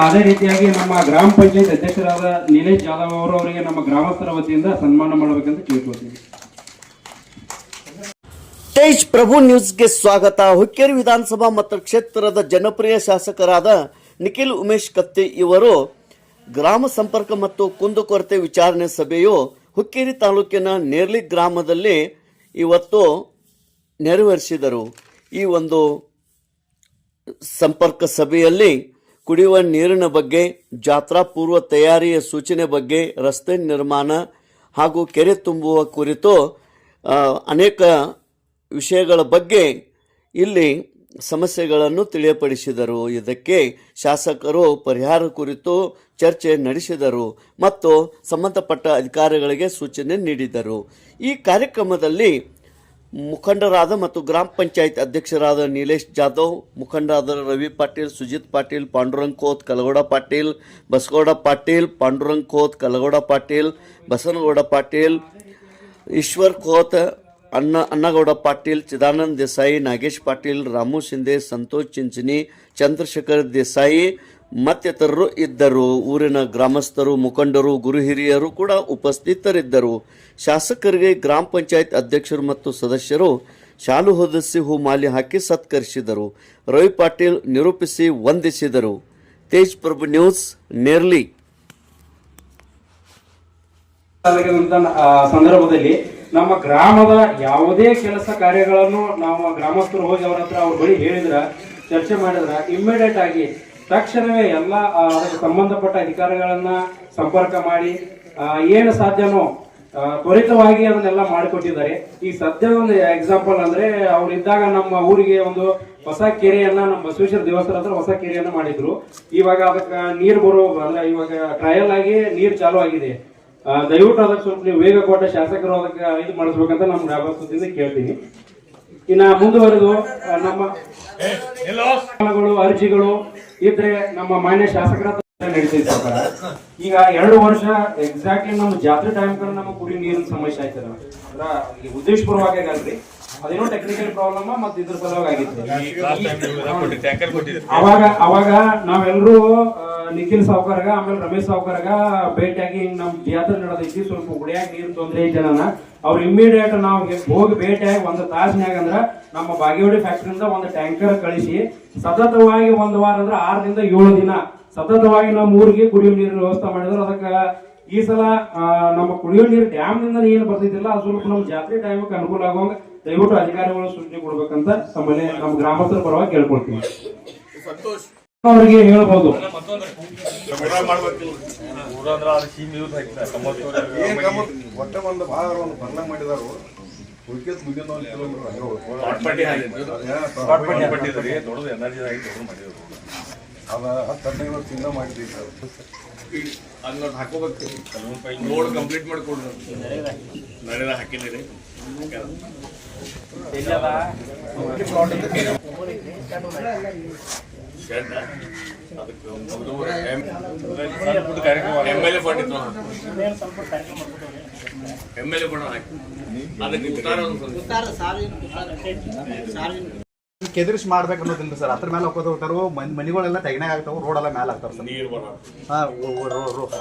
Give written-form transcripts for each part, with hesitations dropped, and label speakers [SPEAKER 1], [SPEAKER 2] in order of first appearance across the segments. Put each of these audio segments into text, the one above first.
[SPEAKER 1] ಅದೇ ರೀತಿಯಾಗಿ ನಮ್ಮ ಗ್ರಾಮ ಪಂಚಾಯತ್ ಅಧ್ಯಕ್ಷರಾದ ನೀಲೇಶ್ ಜಾಧವ್ ಅವರಿಗೆ ನಮ್ಮ ಗ್ರಾಮಸ್ಥರ ವತಿಯಿಂದ ಸನ್ಮಾನ ಮಾಡಬೇಕಂತ ಕೇಳ್ಕೊಳ್ತೀನಿ.
[SPEAKER 2] ತೇಜ್ ಪ್ರಭು ನ್ಯೂಸ್ಗೆ ಸ್ವಾಗತ. ಹುಕ್ಕೇರಿ ವಿಧಾನಸಭಾ ಮತಕ್ಷೇತ್ರದ ಜನಪ್ರಿಯ ಶಾಸಕರಾದ ನಿಖಿಲ್ ಉಮೇಶ್ ಕತ್ತಿ ಇವರು ಗ್ರಾಮ ಸಂಪರ್ಕ ಮತ್ತು ಕುಂದುಕೊರತೆ ವಿಚಾರಣೆ ಸಭೆಯು ಹುಕ್ಕೇರಿ ತಾಲೂಕಿನ ನೇರ್ಲಿ ಗ್ರಾಮದಲ್ಲಿ ಇವತ್ತು ನೆರವೇರಿಸಿದರು. ಈ ಒಂದು ಸಂಪರ್ಕ ಸಭೆಯಲ್ಲಿ ಕುಡಿಯುವ ನೀರಿನ ಬಗ್ಗೆ, ಜಾತ್ರಾ ಪೂರ್ವ ತಯಾರಿಯ ಸೂಚನೆ ಬಗ್ಗೆ, ರಸ್ತೆ ನಿರ್ಮಾಣ ಹಾಗೂ ಕೆರೆ ತುಂಬುವ ಕುರಿತು ಅನೇಕ ವಿಷಯಗಳ ಬಗ್ಗೆ ಇಲ್ಲಿ ಸಮಸ್ಯೆಗಳನ್ನು ತಿಳಿಯಪಡಿಸಿದರು. ಇದಕ್ಕೆ ಶಾಸಕರು ಪರಿಹಾರ ಕುರಿತು ಚರ್ಚೆ ನಡೆಸಿದರು ಮತ್ತು ಸಂಬಂಧಪಟ್ಟ ಅಧಿಕಾರಿಗಳಿಗೆ ಸೂಚನೆ ನೀಡಿದರು. ಈ ಕಾರ್ಯಕ್ರಮದಲ್ಲಿ ಮುಖಂಡರಾದ ಮತ್ತು ಗ್ರಾಮ ಪಂಚಾಯತ್ ಅಧ್ಯಕ್ಷರಾದ ನೀಲೇಶ್ ಜಾಧವ್, ಮುಖಂಡರಾದ ರವಿ ಪಾಟೀಲ್, ಸುಜಿತ್ ಪಾಟೀಲ್, ಪಾಂಡುರಂಗ್ ಖೋತ್, ಕಲಗೌಡ ಪಾಟೀಲ್, ಬಸಗೌಡ ಪಾಟೀಲ್, ಪಾಂಡುರಂಗ್ ಖೋತ್, ಕಲಗೌಡ ಪಾಟೀಲ್, ಬಸನಗೌಡ ಪಾಟೀಲ್, ಈಶ್ವರ್ ಖೋತ್, ಅನ್ನಗೌಡ ಪಾಟೀಲ್, ಚಿದಾನಂದ್ ದೇಸಾಯಿ, ನಾಗೇಶ್ ಪಾಟೀಲ್, ರಾಮು ಶಿಂದೆ, ಸಂತೋಷ್ ಚಿಂಚನಿ, ಚಂದ್ರಶೇಖರ್ ದೇಸಾಯಿ ಮತ್ತಿತರರು ಇದ್ದರು. ಊರಿನ ಗ್ರಾಮಸ್ಥರು, ಮುಖಂಡರು, ಗುರು ಹಿರಿಯರು ಕೂಡ ಉಪಸ್ಥಿತರಿದ್ದರು. ಶಾಸಕರಿಗೆ ಗ್ರಾಮ ಪಂಚಾಯತ್ ಅಧ್ಯಕ್ಷರು ಮತ್ತು ಸದಸ್ಯರು ಶಾಲು ಹೊದಿಸಿ ಹೂಮಾಲಿ ಹಾಕಿ ಸತ್ಕರಿಸಿದರು. ರವಿ ಪಾಟೀಲ್ ನಿರೂಪಿಸಿ ವಂದಿಸಿದರು. ತೇಜ್ ಪ್ರಭು ನ್ಯೂಸ್, ನೇರ್ಲಿ.
[SPEAKER 1] ಸಂದರ್ಭದಲ್ಲಿ ನಮ್ಮ ಗ್ರಾಮದ ಯಾವುದೇ ಕೆಲಸ ಕಾರ್ಯಗಳನ್ನು ನಾವು ಗ್ರಾಮಸ್ಥರು ಹೋಗಿ ಅವರ ಹತ್ರ ಅವ್ರ ಬಳಿ ಹೇಳಿದ್ರ, ಚರ್ಚೆ ಮಾಡಿದ್ರ, ಇಮ್ಮಿಡಿಯೇಟ್ ಆಗಿ ತಕ್ಷಣವೇ ಎಲ್ಲ ಅದಕ್ಕೆ ಸಂಬಂಧಪಟ್ಟ ಅಧಿಕಾರಿಗಳನ್ನ ಸಂಪರ್ಕ ಮಾಡಿ ಏನು ಸಾಧ್ಯನೋ ತ್ವರಿತವಾಗಿ ಅದನ್ನೆಲ್ಲ ಮಾಡಿಕೊಟ್ಟಿದ್ದಾರೆ. ಈ ಸದ್ಯ ಒಂದು ಎಕ್ಸಾಂಪಲ್ ಅಂದ್ರೆ ಅವ್ರು ಇದ್ದಾಗ ನಮ್ಮ ಊರಿಗೆ ಒಂದು ಹೊಸ ಕೆರೆಯನ್ನ ನಮ್ಮ ಬಸವೇಶ್ವರ ದೇವಸ್ಥಾನ ಹತ್ರ ಹೊಸ ಕೆರೆಯನ್ನ ಮಾಡಿದ್ರು. ಇವಾಗ ಅದಕ್ಕೆ ನೀರು ಬರೋ ಅಂದ್ರೆ ಇವಾಗ ಟ್ರಯಲ್ ಆಗಿ ನೀರು ಚಾಲು ಆಗಿದೆ. ದಯವಿಟ್ಟು ಅದಕ್ಕೆ ಸ್ವಲ್ಪ ನೀವು ವೇಗ ಕೊಟ್ಟ ಶಾಸಕರು ಅದಕ್ಕೆ ಇದು ಮಾಡಿಸ್ಬೇಕಂತ ನಮ್ಮ ಗ್ರಾಮಸ್ಥರಿಂದ ಕೇಳ್ತೀನಿ. ಇನ್ನ ಮುಂದುವರೆದು ನಮ್ಮ ಅರ್ಜಿಗಳು ಇದ್ರೆ ನಮ್ಮ ಮಾನ್ಯ ಶಾಸಕರ ನಡೀತಿರ್ತಾರೆ. ಈಗ 2 ವರ್ಷ ಎಕ್ಸಾಕ್ಟ್ಲಿ ನಮ್ಮ ಜಾತ್ರೆ ಟೈಮ್ ಕಡೆ ನಮ್ಮ ಕುಡಿ ನೀರಿನ ಸಮಸ್ಯೆ ಆಯ್ತದ. ಅಂದ್ರೆ ಉದ್ದೇಶಪೂರ್ವವಾಗಿ ಆಗಲ್ರಿ, ಅದೇನೋ ಟೆಕ್ನಿಕಲ್ ಪ್ರಾಬ್ಲಮ್ ಮತ್ತೆ ಇದ್ರ ಸಲುವಾಗಿ ಆಗಿತ್ತು. ಅವಾಗ ನಾವೆಲ್ಲರೂ ನಿಖಿಲ್ ಸಾವ್ಕಾರ್ಗ ಆಮೇಲೆ ರಮೇಶ್ ಸಾವ್ಕಾರ್ಗ ಭೇಟಿಯಾಗಿ ನಮ್ ಜಾತ್ರೆ ನಡೆದೈತಿ, ಸ್ವಲ್ಪ ಕುಡಿಯಾಕ ನೀರು ತೊಂದ್ರೆ ಐತೆ ಅವ್ರು ಇಮಿಡಿಯೇಟ್ ನಾವು ಹೋಗಿ ಭೇಟಿಯಾಗಿ 1 ತಾಸಿನಾಗ ಅಂದ್ರ ನಮ್ಮ ಬಾಗೇವಾಡಿ ಫ್ಯಾಕ್ಟ್ರಿಯಿಂದ ಒಂದು ಟ್ಯಾಂಕರ್ ಕಳಿಸಿ ಸತತವಾಗಿ 1 ವಾರ ಅಂದ್ರೆ 6 ರಿಂದ 7 ದಿನ ಸತತವಾಗಿ ನಮ್ಮ ಊರಿಗೆ ಕುಡಿಯುವ ನೀರಿನ ವ್ಯವಸ್ಥೆ ಮಾಡಿದ್ರು. ಅದಕ್ಕೆ ಈ ಸಲ ನಮ್ಮ ಕುಡಿಯುವ ನೀರು ಡ್ಯಾಮ್ ನಿಂದ ಏನು ಬರ್ತಿದ್ದಿಲ್ಲ, ಅದು ಸ್ವಲ್ಪ ನಮ್ಮ ಜಾತ್ರೆ ಟೈಮ್ಗೆ ಅನುಕೂಲ ಆಗುವಂಗ ದಯವಿಟ್ಟು ಅಧಿಕಾರಿಗಳು ಸೂಚನೆ ಕೊಡ್ಬೇಕಂತ ತಮ್ಮಲ್ಲಿ ನಮ್ಮ ಗ್ರಾಮಸ್ಥರ ಪರವಾಗಿ ಕೇಳ್ಕೊಳ್ತೀವಿ. ಅವರಿಗೆ ಹೇಳ್ಬೋದು
[SPEAKER 3] ತಿಂಗಳ ಮಾಡಿದ್ವಿ ಹಾಕೋಬೇಕು. ರೋಡ್ ಕಂಪ್ಲೀಟ್ ಮಾಡಿಕೊಡ್ರಿ. ನಡೆದ ಹಾಕಿದ್ದೀರಿ MLA ಫಂಡ್ ಇತ್ತು, MLA ಫಂಡ್ ಹಾಕಿ ಅದಕ್ಕೆ
[SPEAKER 4] ಕೆದರಿಸಿ ಮಾಡ್ಬೇಕು ಅನ್ನೋದಿಲ್ಲ ಸರ್. ಅದ್ರ ಮೇಲೆ ಹಾಕೋದು ಹೋಗ್ತಾರೋ ಮನಿಗಳೆಲ್ಲ ತೆಗನಾಗ ಆಗ್ತಾವ, ರೋಡ್ ಎಲ್ಲ ಮೇಲೆ ಆಗ್ತಾವ ಸರ್.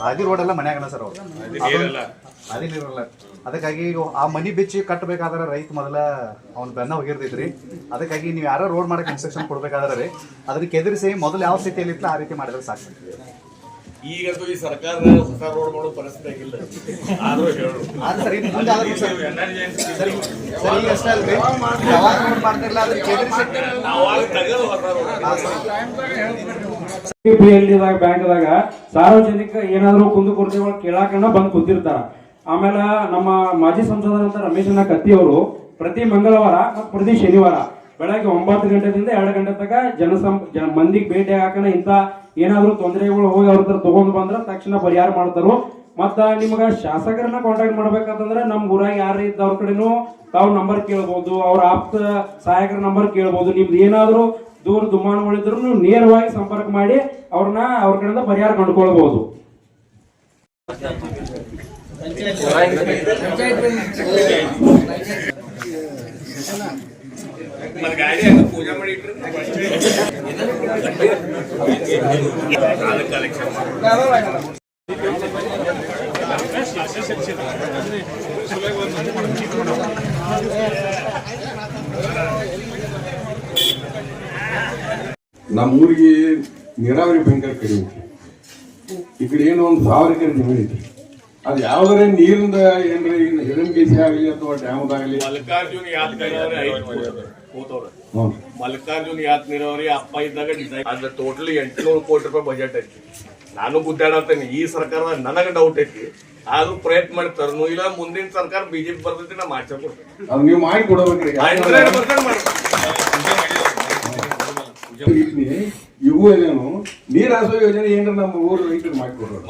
[SPEAKER 4] ಆದಿ ರೋಡ್ ಎಲ್ಲ ಮನ್ಯಾಗನ ಸರ್. ಅವ್ರು ಅದೇ ನೀರಲ್ಲ. ಅದಕ್ಕಾಗಿ ಆ ಮನಿ ಬಿಚ್ಚಿ ಕಟ್ಟಬೇಕಾದ್ರೆ ರೈತ ಮೊದಲ ಅವ್ನ ಬೆನ್ನ ಹೋಗಿರ್ತೈತ್ರಿ. ಅದಕ್ಕಾಗಿ ನೀವು ಯಾರೋ ರೋಡ್ ಮಾಡಕ್ಕೆ ಇನ್ಸ್ಟ್ರಕ್ಷನ್ ಕೊಡ್ಬೇಕಾದ್ರೆ ರೀ ಅದನ್ನ ಕೆದರಿಸಿ ಮೊದಲು ಯಾವ ಸ್ಥಿತಿಯಲ್ಲಿ ಇತ್ತು ಆ ರೀತಿ ಮಾಡಿದ್ರೆ ಸಾಕು.
[SPEAKER 3] ಈಗಂತೂ ಈ ಸರ್ಕಾರ ಹೊಸ ರೋಡ್ ಮಾಡೋ ಪರಿಸ್ಥಿತಿ ಆಗಿಲ್ಲ. ಆದ್ರೂ ಹೇಳು
[SPEAKER 4] ಸರ್, ಇನ್ನು ಮುಂದೆ ಆದ್ರೂ ಸರ್ ಈಗ ಅಷ್ಟೇ ಅಲ್ರಿ, ಯಾವಾಗ ರೋಡ್ ಮಾಡ್ತಿರಲ್ಲ ಅದ್ರ ಕೆದರಿಸಿ
[SPEAKER 1] ಬ್ಯಾಂಕ್ದಾಗ ಸಾರ್ವಜನಿಕ ಏನಾದ್ರು ಕುಂದುಕೊರತೆಗಳು ಕೇಳಾಕನ್ನ ಬಂದು ಕುಂತಿರ್ತಾರ. ಆಮೇಲೆ ನಮ್ಮ ಮಾಜಿ ಸಂಸದರಂತ ರಮೇಶಣ್ಣ ಕತ್ತಿ ಅವರು ಪ್ರತಿ ಮಂಗಳವಾರ ಮತ್ತು ಪ್ರತಿ ಶನಿವಾರ ಬೆಳಗ್ಗೆ 9 ಗಂಟೆದಿಂದ 2 ಗಂಟೆ ತನಕ ಮಂದಿಗೆ ಭೇಟಿ ಹಾಕನ ಇಂತ ಏನಾದ್ರು ತೊಂದರೆಗಳು ಹೋಗಿ ಅವ್ರ ಹತ್ರ ತಗೊಂಡ್ ಬಂದ್ರ ತಕ್ಷಣ ಪರಿಹಾರ ಮಾಡ್ತಾರು. ಮತ್ತ ನಿಮ್ಗ ಶಾಸಕರನ್ನ ಕಾಂಟ್ಯಾಕ್ಟ್ ಮಾಡ್ಬೇಕಂತಂದ್ರೆ ನಮ್ ಊರಾಗ ಯಾರು ಇದ್ದವ್ರ ಕಡೆನೂ ತಾವ್ ನಂಬರ್ ಕೇಳ್ಬೋದು, ಅವ್ರ ಆಪ್ತ ಸಹಾಯಕರ ನಂಬರ್ ಕೇಳ್ಬೋದು. ನಿಮ್ದು ಏನಾದ್ರು ದೂರ ದುಮಾನುಗಳಿದ್ರು ನೀವು ನೇರವಾಗಿ ಸಂಪರ್ಕ ಮಾಡಿ ಅವ್ರನ್ನ ಅವ್ರ ಕಡೆಯಿಂದ ಪರಿಹಾರ ಕಂಡುಕೊಳ್ಬಹುದು.
[SPEAKER 3] ಮತ್ತೆ ಗಾಡಿ ಪೂಜೆ ಮಾಡಿ ಇಟ್ರಿ ಕಲೆಕ್ಷನ್
[SPEAKER 5] ನಮ್ಮ ಊರಿಗೆ ನೀರಾವರಿ ಭಯಂಕರ ಕಡಿಮೆ ಐತಿ. ಈ ಕಡೆ ಏನೋ ಒಂದು 1000 ಎಕರೆ ಜಮೀನು ಐತಿ. ಅದು ಯಾವ್ದಾರ ನೀರಿಂದ ಏನ್ರ ಹಿರಣ್ಕೇಸಿ ಆಗಲಿ ಅಥವಾ ಡ್ಯಾಮ್ದಾಗಲಿ
[SPEAKER 3] ಮಲ್ಲಿಕಾರ್ಜುನ್ ಯಾತ್ ನೀರಾವರಿ ಮಲ್ಲಿಕಾರ್ಜುನ್ ಯಾತ್ ನೀರಾವರಿ ಅಪ್ಪ ಇದ್ದಾಗ ಡಿಸೈನ್ ಅದ್ರ ಟೋಟಲಿ 800 ಕೋಟಿ ರೂಪಾಯಿ ಬಜೆಟ್ ಐತಿ. ನಾನು ಗುದ್ದಾಡತ್ತೇನೆ ಈ ಸರ್ಕಾರದ ನನಗೆ ಡೌಟ್ ಐತಿ. ಆದ್ರೂ ಪ್ರಯತ್ನ ಮಾಡಿ ತರನು ಇಲ್ಲ ಮುಂದಿನ ಸರ್ಕಾರ ಬಿಜೆಪಿ ಬರ್ತೈತಿ ನಾ ಮಾಡ್ಸಕೊಡ್ತೇನೆ.
[SPEAKER 5] ಅದು ನೀವು ಮಾಡಿ ಕೊಡಬೇಕ್ರಿ. ಇವು ಏನೇನು ನೀರ್ ಹಾಸೋ ಯೋಜನೆ ಏನ್ರ ನಮ್ಮ ಊರು ರೈತರು ಮಾಡಿ ಕೊಡೋರು.